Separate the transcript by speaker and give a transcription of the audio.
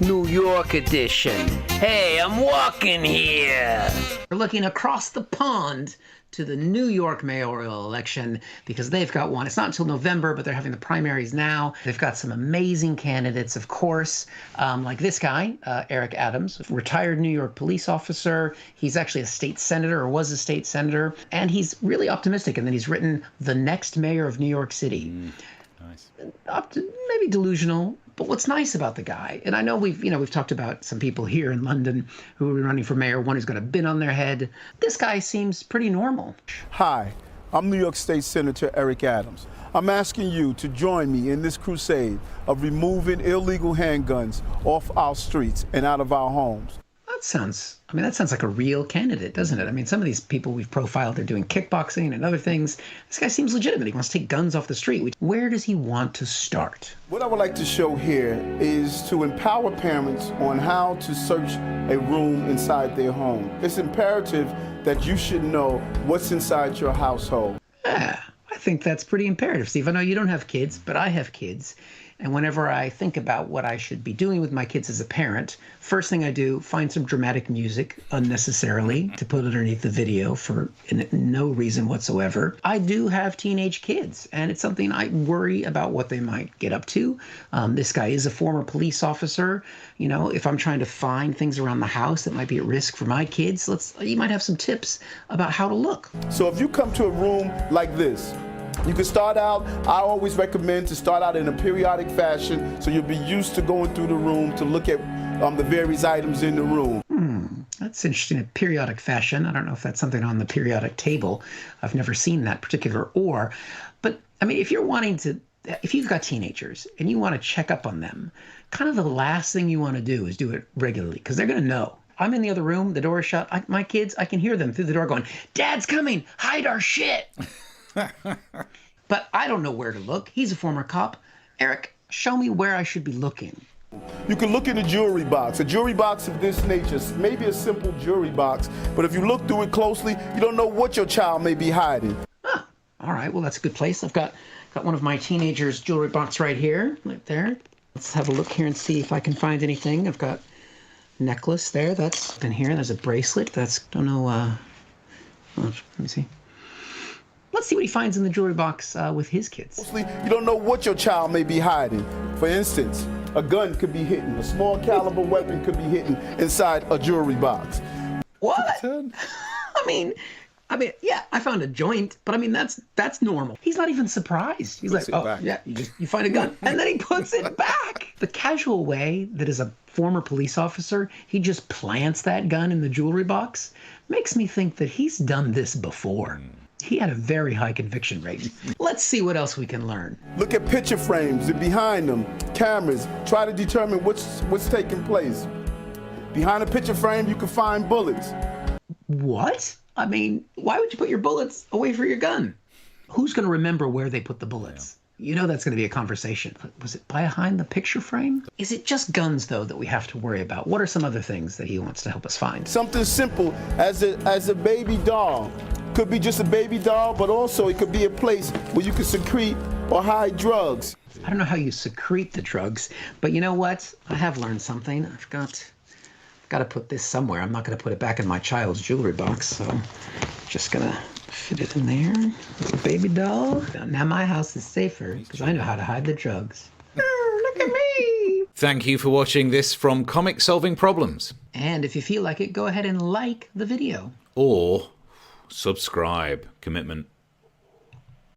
Speaker 1: New York edition. Hey, I'm walking here. We're looking across the pond to the New York mayoral election because they've got one. It's not until November, but they're having the primaries now. They've got some amazing candidates, of course, like this guy, Eric Adams, retired New York police officer. He's actually a state senator, or was a state senator, and he's really optimistic. And then he's written The Next Mayor of New York City.
Speaker 2: Nice.
Speaker 1: Maybe delusional. But what's nice about the guy, and I know we've talked about some people here in London who are running for mayor, one who's got a bin on their head. This guy seems pretty normal.
Speaker 3: Hi, I'm New York State Senator Eric Adams. I'm asking you to join me in this crusade of removing illegal handguns off our streets and out of our homes.
Speaker 1: That sounds like a real candidate, doesn't it? I mean, some of these people we've profiled, they're doing kickboxing and other things. This guy seems legitimate. He wants to take guns off the street. Where does he want to start?
Speaker 3: What I would like to show here is to empower parents on how to search a room inside their home. It's imperative that you should know what's inside your household.
Speaker 1: Yeah, I think that's pretty imperative, Steve. I know you don't have kids, but I have kids. And whenever I think about what I should be doing with my kids as a parent, first thing I do, find some dramatic music unnecessarily to put underneath the video for no reason whatsoever. I do have teenage kids, and it's something I worry about what they might get up to. This guy is a former police officer. You know, if I'm trying to find things around the house that might be at risk for my kids, you might have some tips about how to look.
Speaker 3: So if you come to a room like this, you can start out, I always recommend to start out in a periodic fashion so you'll be used to going through the room to look at the various items in the room.
Speaker 1: That's interesting, a periodic fashion. I don't know if that's something on the periodic table. I've never seen that particular or. But, I mean, if you've got teenagers and you want to check up on them, kind of the last thing you want to do is do it regularly because they're going to know. I'm in the other room, the door is shut. My kids, I can hear them through the door going, "Dad's coming, hide our shit." But I don't know where to look. He's a former cop. Eric, show me where I should be looking.
Speaker 3: You can look in the jewelry box. A jewelry box of this nature, maybe a simple jewelry box, but if you look through it closely, you don't know what your child may be hiding.
Speaker 1: Oh, all right. Well, that's a good place. I've got one of my teenagers' jewelry box right here, right there. Let's have a look here and see if I can find anything. I've got a necklace there. That's in here. There's a bracelet. Don't know. Let me see. Let's see what he finds in the jewelry box with his kids.
Speaker 3: You don't know what your child may be hiding. For instance, a gun could be hidden. A small caliber weapon could be hidden inside a jewelry box.
Speaker 1: What? I mean, yeah, I found a joint, but I mean, that's normal. He's not even surprised. He's like, oh, yeah, you find a gun. And then he puts it back. The casual way that as a former police officer, he just plants that gun in the jewelry box makes me think that he's done this before. He had a very high conviction rate. Let's see what else we can learn.
Speaker 3: Look at picture frames and behind them, cameras. Try to determine what's taking place. Behind a picture frame, you can find bullets.
Speaker 1: What? I mean, why would you put your bullets away from your gun? Who's going to remember where they put the bullets? Yeah. You know that's going to be a conversation. Was it behind the picture frame? Is it just guns, though, that we have to worry about? What are some other things that he wants to help us find?
Speaker 3: Something simple as a baby doll. Could be just a baby doll, but also it could be a place where you can secrete or hide drugs.
Speaker 1: I don't know how you secrete the drugs, but you know what? I have learned something. I've got to put this somewhere. I'm not going to put it back in my child's jewelry box, so I'm just going to fit it in there. Little baby doll. Now my house is safer because I know how to hide the drugs. Look at me!
Speaker 2: Thank you for watching this from Comic Solving Problems.
Speaker 1: And if you feel like it, go ahead and like the video.
Speaker 2: Or subscribe. Commitment.